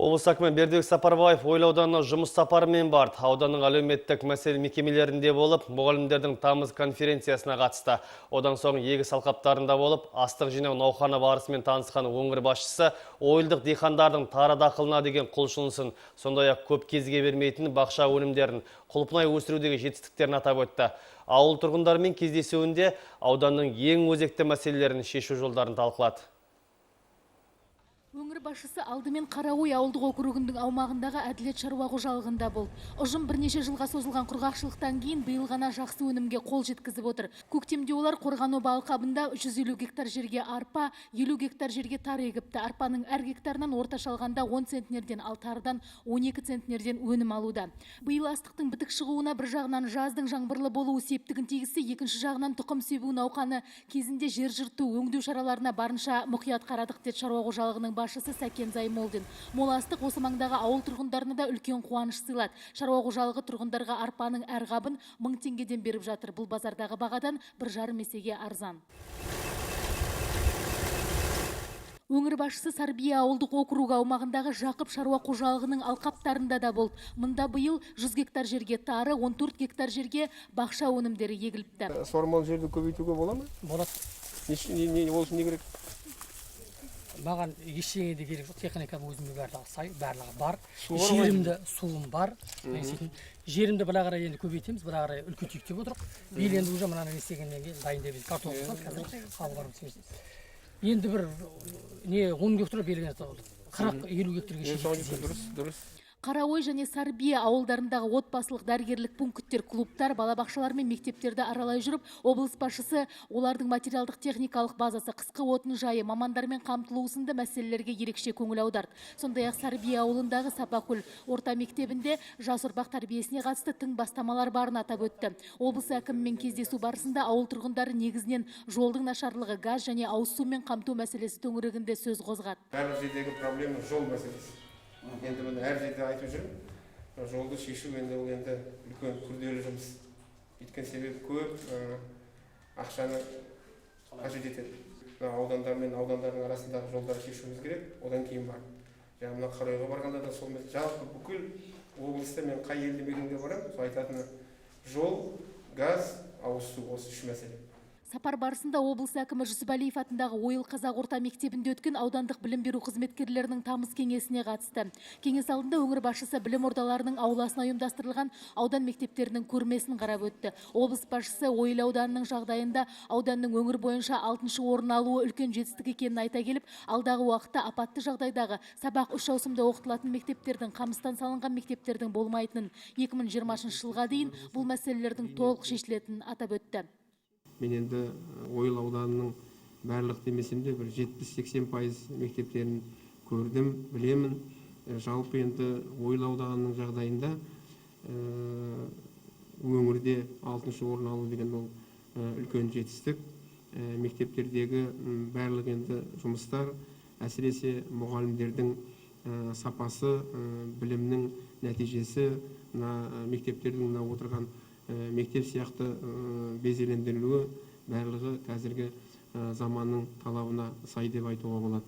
Облыс әкімі Бердібек Сапарбаев Ойыл ауданына жұмыс сапарымен барды. Ауданның әлеуметтік мәселе мекемелерінде болып, мұғалімдердің тамыз конференциясына қатысты. Одан соң егіс алқаптарында болып, астық жинау науқаны барысымен танысқан өңір басшысы ойылдық диқандардың тары дақылына деген құлшынысын, сондай-ақ көп кезге бермейтін бақша өнімдерін, құлпынай өсірудегі жетістіктерін атап өтті. Ауыл тұрғындарымен кездесуінде ауданның ең өзекті мәселелерін шешу жолдарын талқылады. Өңір басшысы алдымен Қарауой ауылдық округінің аумағындағы әділет шаруа қожалығында болды. Ұжым бірнеше жылға созылған құрғақшылықтан кейін биыл ғана жақсы өнімге қол жеткізіп отыр. Көктемде олар Қорғаноба алқабында 150 гектар жерге арпа, 50 гектар жерге тары егіпті. Арпаның әр гектарынан орташа алғанда 10 центнерден, ал тарыдан 12 центнерден өнім алуда. Биыл астықтың бітік шығуына бір жағынан жаздың жаңбырлы болуы септігін тигізсе, екінші жағынан тұқым себу науқаны кезінде жер жырту, өңдеу шараларына барынша мұқият қарадық деді шаруа қожалығының басшысы Сәкен Займолдин. Мол астық осы маңдағы ауыл тұрғындарына да үлкен қуаныш сыйлады. Шаруа қожалығы тұрғындарға арпаның әр қабын 1000 теңгеден беріп жатыр. Бұл базардағы бағадан 1,5 есеге арзан. Өңір басшысы Сарбия ауылдық округі аумағындағы Жақып шаруа қожалығының алқаптарында да болды. Мұнда биыл 100 гектар жерге тары, 14 гектар жерге бақша өнімдері егіліпті. Суармалы жерді көбейтуге бола ма? Болады. Ол үшін не керек? Маған ештеңе де керек жоқ, техника өзіме барлығы бар. Жерімді суым бар. Жерімді бір қарай енді көбейтеміз, бір қарай үлкейтейік деп отырық. Биыл енді уже мынаны істегеннен кейін дайындап картоп қазір қабылдарып. Енді бір 10 гектар белгілі 40-50 гектарге шейін. Дұрыс. Қарауой және Сарбия ауылдарындағы отбасылық дәрігерлік пункттер, клубтар, балабақшалар мен мектептерді аралай жүріп, облыс басшысы олардың материалдық техникалық базасы, қысқы отын жайы, мамандармен қамтылуы сынды мәселелерге ерекше көңіл аударды. Сондай-ақ Сарбия ауылындағы Сапакөл орта мектебінде жас ұрпақ тәрбиесіне қатысты тың бастамалар барын атап өтті. Облыс әкімімен кездесу барысында ауыл тұрғындары негізінен жолдың нашарлығы, газ және ауыз сумен қамту мәселесі төңірегінде сөз қозғады. Барлық жердегі проблема жол мәселесі. Енді мұны әр жерде айтып жүрмін. Жолды шешу енді ол енді үлкен күрделі жұмыс. Өйткені себебі көп ақшаны қажет етеді. Аудандар мен аудандардың арасындағы жолдарды шешуіміз керек. Одан кейін бар. Мына Қарауойға барғанда да сол жалпы бүкіл облыста мен қай елді мекенге барамын, сол айтатыны жол, газ, ауыз су, осы үш мәселе. Сапар барысында облыс әкімі Жүсіпәлиев атындағы Ойыл қазақ орта мектебінде өткен аудандық білім беру қызметкерлерінің тамыз кеңесіне қатысты. Кеңес алдында өңір басшысы білім ордаларының ауласына ұйымдастырылған аудан мектептерінің көрмесін қарап өтті. Облыс басшысы Ойыл ауданының жағдайында ауданның өңір бойынша 6-шы орын алуы үлкен жетістік екенін айта келіп, алдағы уақытта апатты жағдайдағы сабақ 3 ауысымда оқытылатын мектептердің, қамыстан салынған мектептердің болмайтынын, 2020 жылға дейін бұл мәселелердің толық шешілетінін атап өтті. Мен енді Ойыл ауданының барлық демесем де бір 70-80% мектептерін көрдім, білемін. Жалпы енді Ойыл ауданының жағдайында өңірде 6-шы орын алу деген ол үлкен жетістік. Мектептердегі барлық енді жұмыстар, әсіресе мұғалімдердің сапасы, білімнің нәтижесі, мектептердің отырған мектеп сияқты безелендірілуі барлығы қазіргі заманның талабына сай деп айтуға болады.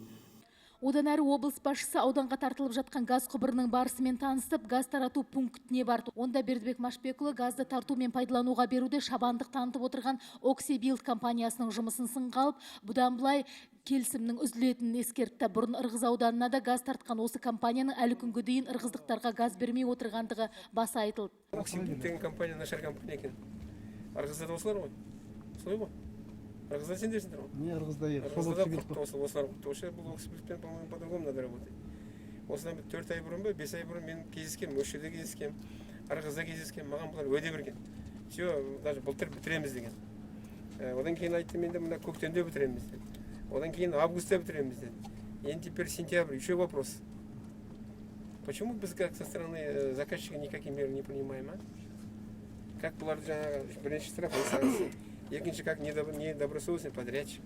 Одан әрі облыс басшысы ауданға тартылып жатқан газ құбырының барысымен танысып, газ тарату пунктіне барды. Онда Бердібек Машбекұлы газды тарту мен пайдалануға беруде шабандық танытып отырған Оксибилд компаниясының жұмысын сынға алып, бұдан былай келісімнің үзілетінін ескертті. Бұрын Ырғыз ауданына да газ тартқан осы компанияның әлі күнге дейін ырғыздықтарға газ бермей отырғандығы баса айтылды. Оксибилд деген компания нашар компания екен. Ырғызда да осылар ғой. Солай ғой. Ырғызда сендерсіңдер ғой? Не, Ырғызда ек. Ырғызда құртты осылар құртты. Осы бұл Оксибилдпен по-другому надо работать. Осыдан 4 ай бұрын ба, 5 ай бұрын мен кездескем, осы жерде кездескем, Ырғызда кездескем, маған бұлар уәде берген. Все, даже былтыр бітіреміз деген. Одан кейін айтты, менде мына көктемде бітіреміз деді. Одан кейін августта бітіреміз деді. Енді теперь сентябрь, еще вопрос. Почему біз как со стороны заказчика никаких мер не принимаем, а? Как бұларды жаңағы бірінші штраф, екінші как недобросовестный подрядчик.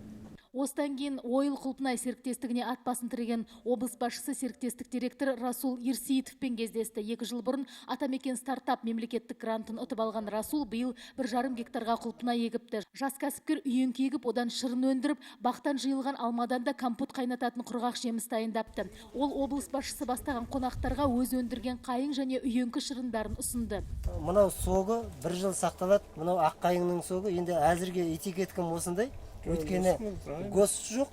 Осыдан кейін ойыл құлпынай серіктестігіне ат басын тіреген облыс басшысы серіктестік директоры Расул Ерсейітовпен кездесті. 2 жыл бұрын Атамекен стартап мемлекеттік грантын ұтып алған Расул биыл 1,5 гектарға құлпынай егіпті. Жас кәсіпкер үйен кегіп, одан шырын өндіріп, бақтан жиылған алмадан да компот қайнататын құрғақ жеміс дайындапты. Ол облыс басшысы бастаған қонақтарға өз өндірген қайың және үйеңкі шырындарын ұсынды. Мынау соғы 1 жыл сақталады. Мынау ақ қайыңның соғы енді әзірге этикеткім осындай. Өйткені гос жоқ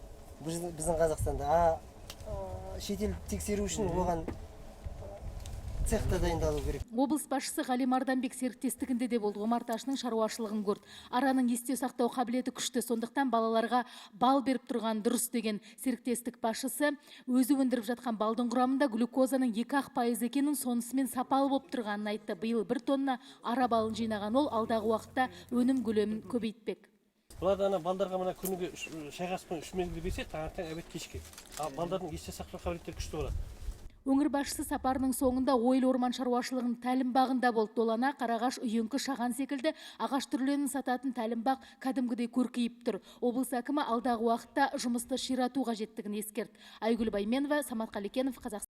біздің Қазақстанда. Шетел тексеру үшін оған цехта дайындалу керек. Облыс басшысы Ғали Марданбек серіктестігінде де болды. Омарташының шаруашылығын көрді. Араның есте сақтау қабілеті күшті, сондықтан балаларға бал беріп тұрған дұрыс деген серіктестік басшысы өзі өндіріп жатқан балдың құрамында глюкозаның 2% екенін, сонысымен сапалы болып тұрғанын айтты. Биыл 1 тонна ара балын жинаған ол алдағы уақытта өнім көлемін көбейтпек. Бұларда балдарға мына күніге шайғаспен 3 мезгіл берсе, таңертең әбет кешке. Балдардың есте сақтау қабілеттері күшті болады. Өңір басшысы сапарының соңында ойыл орман шаруашылығының тәлімбағында болды. Долана, қарағаш, үйеңкі, шаған секілді ағаш түрлерін сататын тәлімбақ кәдімгідей көркейіп тұр. Облыс әкімі алдағы уақытта жұмысты ширату қажеттігін ескертті. Айгүл Байменова, Самат Қалекенов, Қазақстан.